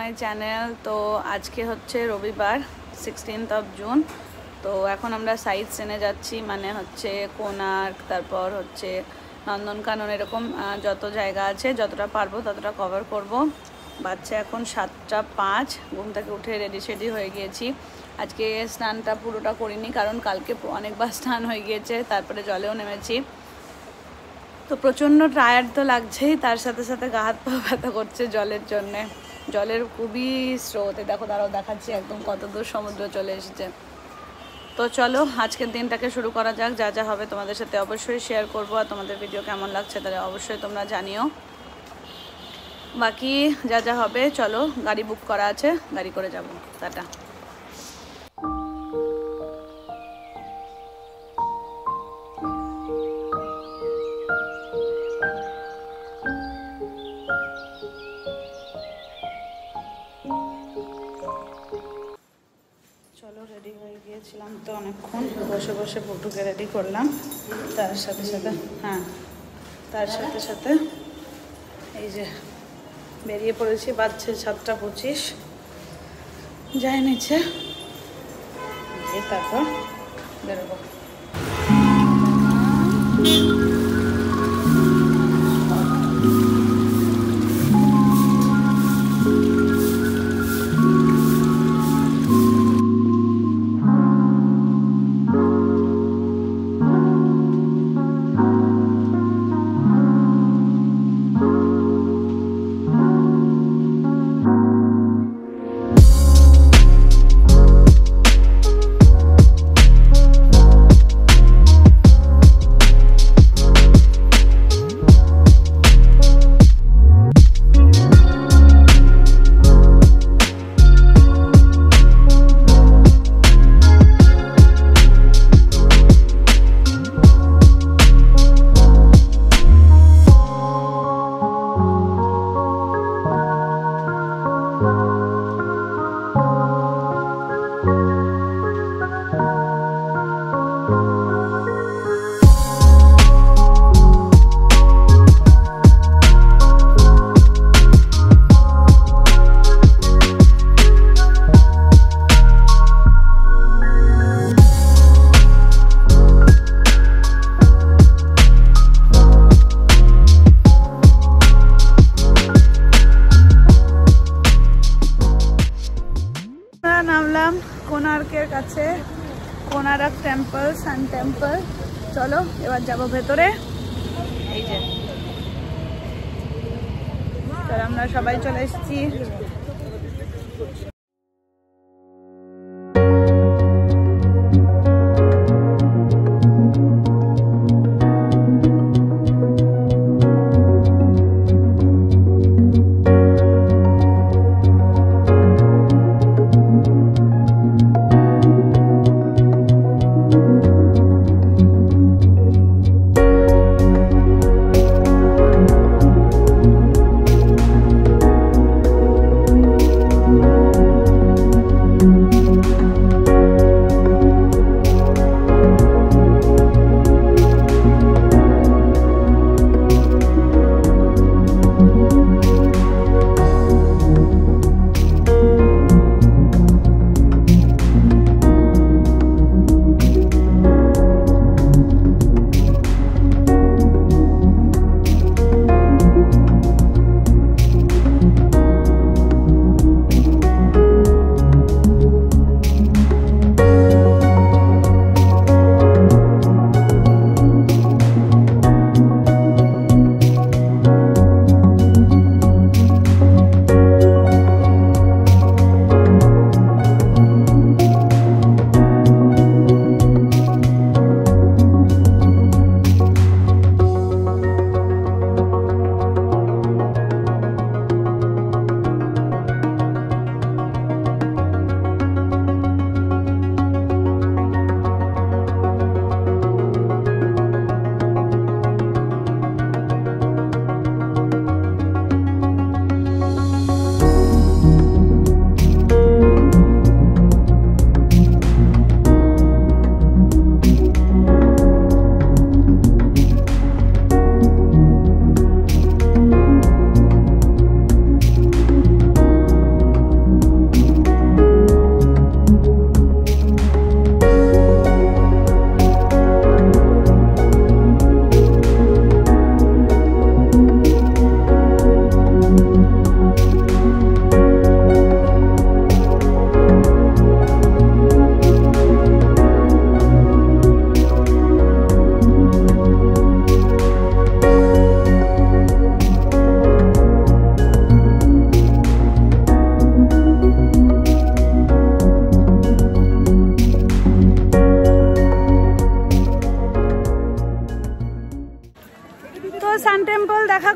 My channel. তো আজকে হচ্ছে রবিবার 16 জুন। তো এখন আমরা সাইট সিনে যাচ্ছি, মানে হচ্ছে কোণার্ক, তারপর হচ্ছে নন্দনকানন, এরকম যত জায়গা আছে যতটা পারবো ততটা কভার করব। বাচ্চা এখন 7:05, ঘুম থেকে উঠে রেডি শেডি হয়ে গিয়েছি। আজকে স্নানটা পুরোটা করিনি, কারণ কালকে অনেকবার স্নান হয়ে গিয়েছে, তারপরে জলেও নেমেছি। তো প্রচণ্ড টায়ার্ড তো লাগছেই, তার সাথে সাথে গা হাত পা ব্যথা করছে জলের জন্যে। জলের খুবই স্রোতে, দেখো তারাও দেখাচ্ছি একদম কত দূর সমুদ্র চলে এসেছে। তো চলো আজকের দিনটাকে শুরু করা যাক। যা যা হবে তোমাদের সাথে অবশ্যই শেয়ার করবো, আর তোমাদের ভিডিও কেমন লাগছে তাহলে অবশ্যই তোমরা জানিও। বাকি যা যা হবে চলো, গাড়ি বুক করা আছে, গাড়ি করে যাব। টাটা। চলো, রেডি হয়ে গিয়েছিলাম তো অনেকক্ষণ, বসে বসে পুটুকে রেডি করলাম। তার সাথে সাথে এই যে বেরিয়ে পড়েছি। বাজছে 7:25, যাই নিচে গিয়ে তারপর বেরোবো। নামলাম কোণার্কের কাছে, কোণার্ক টেম্পল, সান টেম্পল। চলো এবার যাব ভেতরে। এই যে আমরা সবাই চলে এসেছি।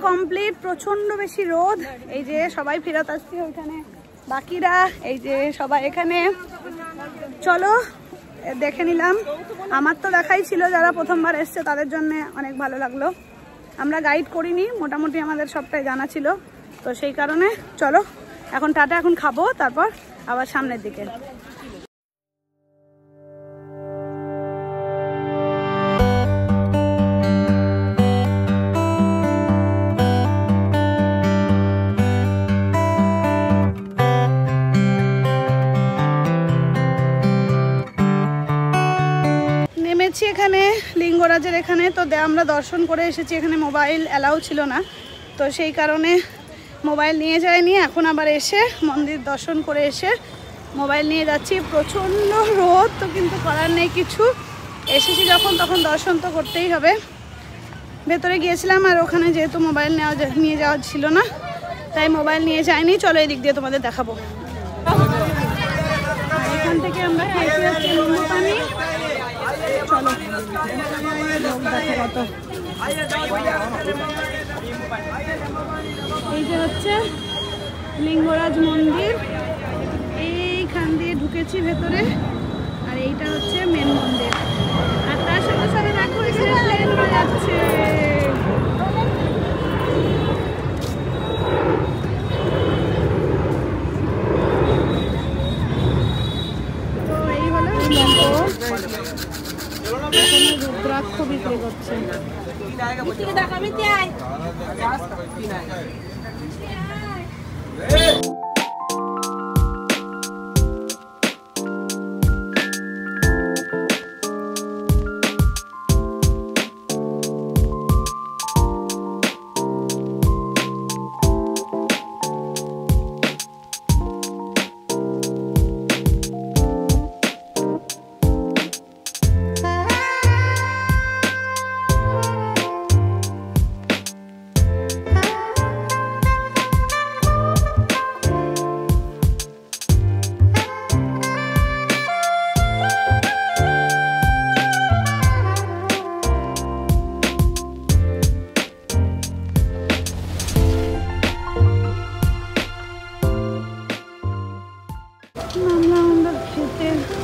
কমপ্লিট, প্রচন্ড বেশি রোদ। এই যে সবাই ফেরত আসছে ওইখানে, বাকিরা এই যে সবাই এখানে। চলো দেখে নিলাম, আমার তো দেখাই ছিল, যারা প্রথমবার এসছে তাদের জন্য অনেক ভালো লাগলো। আমরা গাইড করিনি, মোটামুটি আমাদের সবটাই জানা ছিল, তো সেই কারণে চলো এখন টাটা, এখন খাবো, তারপর আবার সামনের দিকে। নেমেছি এখানে লিঙ্গরাজের এখানে, তো আমরা দর্শন করে এসেছি। এখানে মোবাইল অ্যালাউ ছিল না, তো সেই কারণে মোবাইল নিয়ে যায়নি। এখন আবার এসে মন্দির দর্শন করে এসে মোবাইল নিয়ে যাচ্ছি। প্রচণ্ড রোদ, তো কিন্তু করার নেই কিছু, এসেছি যখন তখন দর্শন তো করতেই হবে। ভেতরে গিয়েছিলাম আর ওখানে যেহেতু মোবাইল নিয়ে যাওয়া ছিল না, তাই মোবাইল নিয়ে যায়নি। চলো এই দিক দিয়ে তোমাদের দেখাবো। এখান থেকে আমরা খেয়েছি হচ্ছে নিম্বু পানি। চলো লোক দেখো কত। এই যে হচ্ছে লিঙ্গরাজ মন্দির, এইখান দিয়ে ঢুকেছি ভেতরে, আর এইটা হচ্ছে মেন মন্দির। আর তার সাথে সাথে দেখো এখানে প্লেন উড়ে যাচ্ছে। তো এই হলো রুদ্রাক্ষ বিক্রি করছে।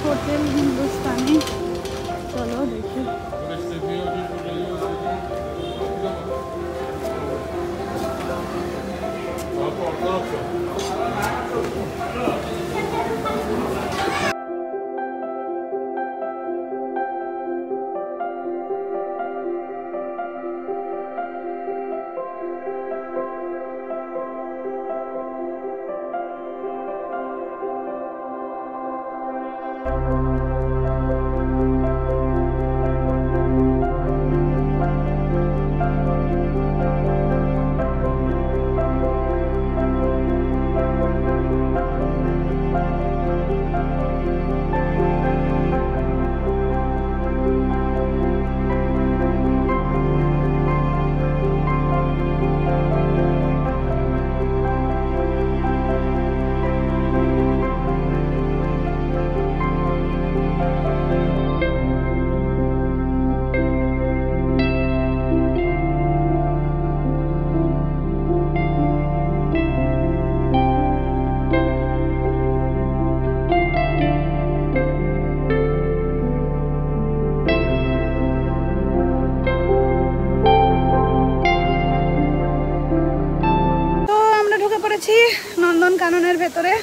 হোটেল হিন্দুস্তানি, চলো দেখি। নন্দনকাননের ভেতরে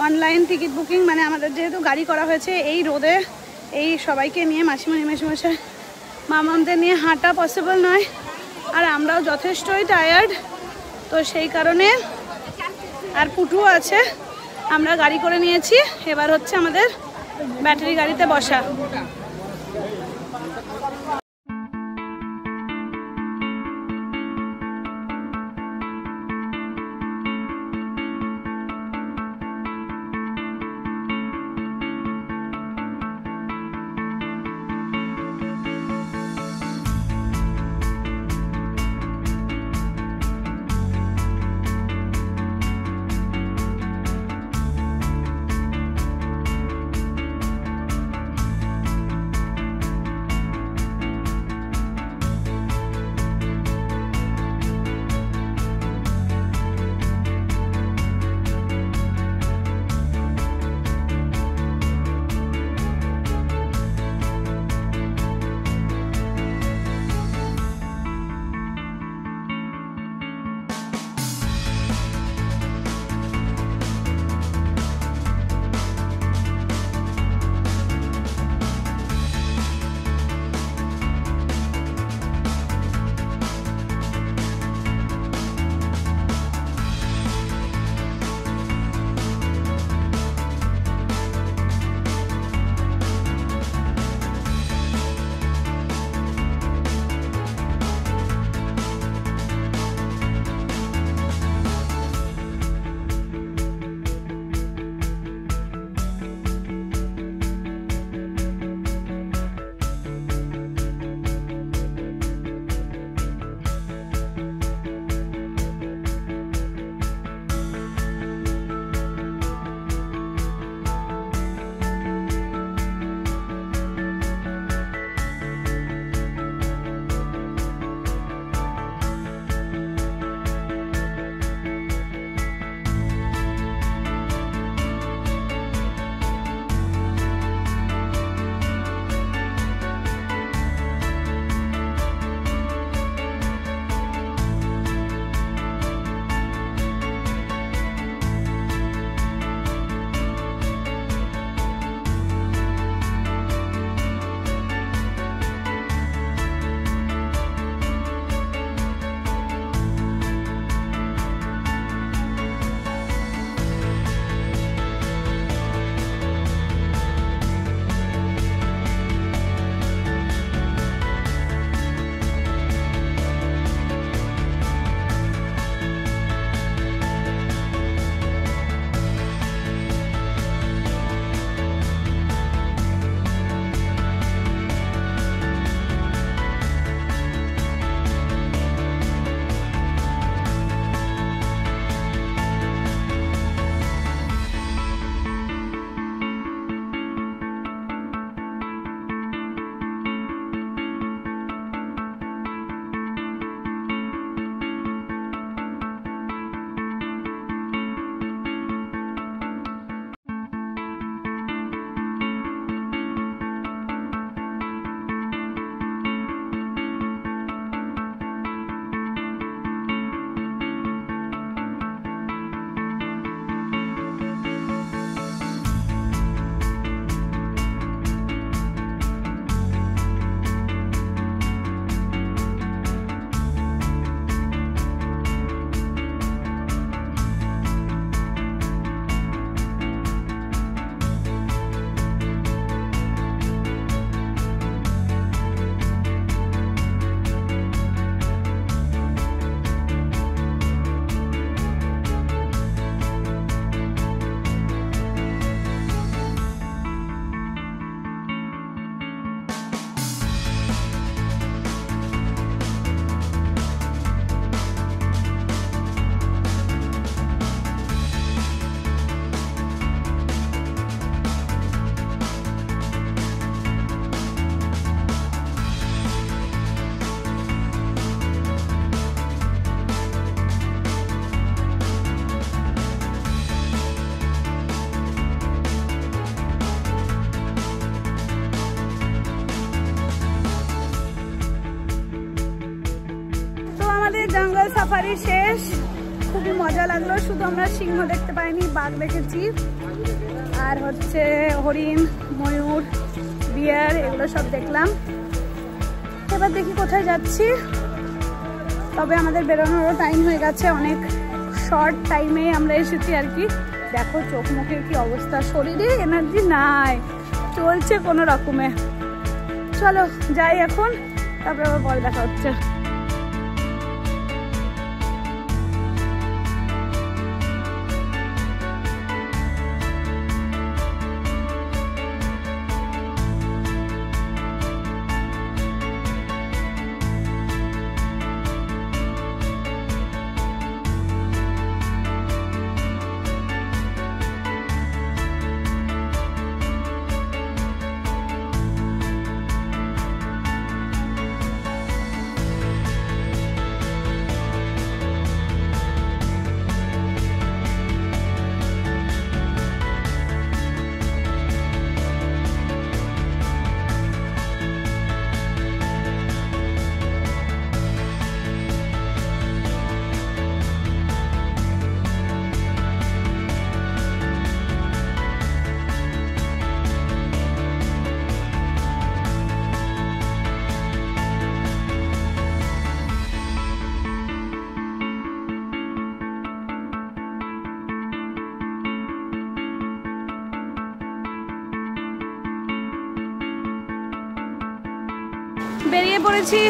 অনলাইন টিকিট বুকিং, মানে আমাদের যেহেতু গাড়ি করা হয়েছে, এই রোদে এই সবাইকে নিয়ে মাসিমণি মেসোমশাই মামাদের নিয়ে হাঁটা পসিবল নয়, আর আমরাও যথেষ্টই টায়ার্ড, তো সেই কারণে আর পুটু আছে, আমরা গাড়ি করে নিয়েছি। এবার হচ্ছে আমাদের ব্যাটারি গাড়িতে বসা। সাফারি শেষ, খুবই মজা লাগলো। শুধু আমরা সিংহ দেখতে পাইনি, বাঘ দেখেছি, আর হচ্ছে হরিণ, ময়ূর, বিয়ার, এগুলো সব দেখলাম। এবার দেখি কোথায় যাচ্ছি। তবে আমাদের বেরোনোরও টাইম হয়ে গেছে, অনেক শর্ট টাইমে আমরা এসেছি আর কি। দেখো চোখ মুখের কি অবস্থা, শরীরে এনার্জি নাই, চলছে কোনো রকমে। চলো যাই এখন, তারপরে আবার পরে দেখা হচ্ছে। বেরিয়ে পড়েছি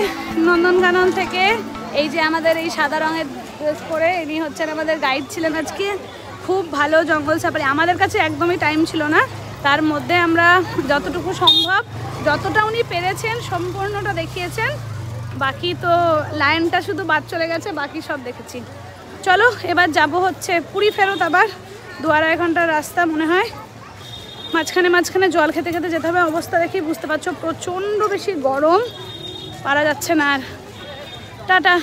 নন্দনকানন থেকে। এই যে আমাদের এই সাদা রঙের ড্রেস পরে ইনি হচ্ছেন আমাদের গাইড ছিলেন আজকে। খুব ভালো জঙ্গল সাফারি, আমাদের কাছে একদমই টাইম ছিল না, তার মধ্যে আমরা যতটুকু সম্ভব, যতটা উনি পেরেছেন সম্পূর্ণটা দেখিয়েছেন। বাকি তো লাইনটা শুধু বাদ চলে গেছে, বাকি সব দেখেছি। চলো এবার যাব হচ্ছে পুরী ফেরত, আবার 2-2.5 ঘন্টার রাস্তা মনে হয়। মাঝখানে জল খেতে খেতে যেতে হবে। অবস্থা দেখি বুঝতে পারছো, প্রচণ্ড বেশি গরম, পারা যাচ্ছে না আর। টাটা।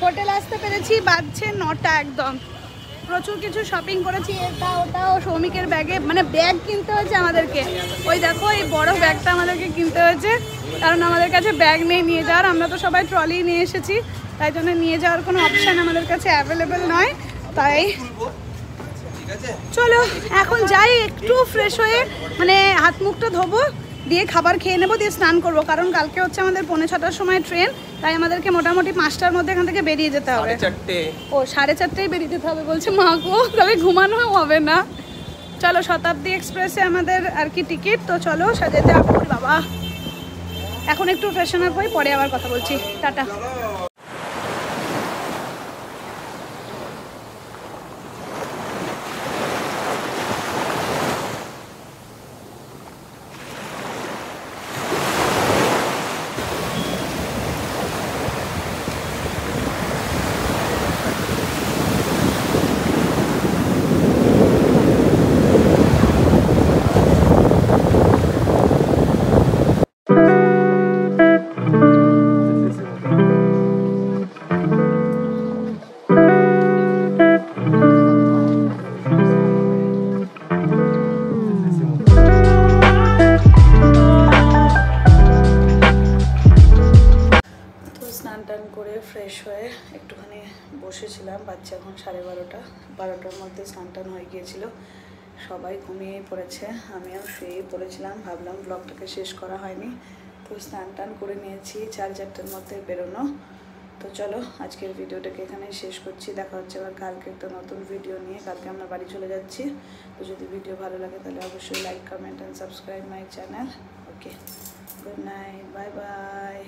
হোটেল আসতে পেরেছি, বাজছে 9টা একদম। প্রচুর কিছু শপিং করেছি, এটা ওটা, ও সৌমিকের ব্যাগে, মানে ব্যাগ কিনতে হয়েছে আমাদেরকে। ওই দেখো এই বড় ব্যাগটা আমাদেরকে কিনতে হয়েছে, কারণ আমাদের কাছে ব্যাগ নেই নিয়ে যাওয়ার। আমরা তো সবাই ট্রলি নিয়ে এসেছি, তাই জন্য নিয়ে যাওয়ার কোনো অপশান আমাদের কাছে অ্যাভেলেবেল নয়। তাই চলো এখন যাই, একটু ফ্রেশ হয়ে মানে হাত মুখটা ধোবো, দিয়ে খাবার খেয়ে নেবো, দিয়ে স্নান করবো। কারণ কালকে হচ্ছে আমাদের 5:45টার সময় ট্রেন, তাই আমাদেরকে মোটামুটি 5টার মধ্যে এখান থেকে বেরিয়ে যেতে হবে। 4:30। ও 4:30টায় বেরিয়ে যেতে হবে বলছে মা গো, তাহলে ঘুমানো হবে না। চলো শতাব্দী এক্সপ্রেসে আমাদের আর কি টিকিট, তো চলো সাজাতে হবে। বাবা এখন একটু ফ্রেশন আপ হই, পরে আবার কথা বলছি। টাটা। 12টার মধ্যে স্নান টান হয়ে গিয়েছিল, সবাই ঘুমিয়েই পড়েছে, আমিও শুয়েই পড়েছিলাম, ভাবলাম ব্লগটাকে শেষ করা হয়নি, তো স্নান টান করে নিয়েছি, 4:30টার মধ্যে বেরোনো। তো চলো আজকের ভিডিওটাকে এখানেই শেষ করছি, দেখা হচ্ছে আবার কালকে একটা নতুন ভিডিও নিয়ে। কালকে আমরা বাড়ি চলে যাচ্ছি। তো যদি ভিডিও ভালো লাগে তাহলে অবশ্যই like, comment and subscribe my channel. Okay, good night, bye bye.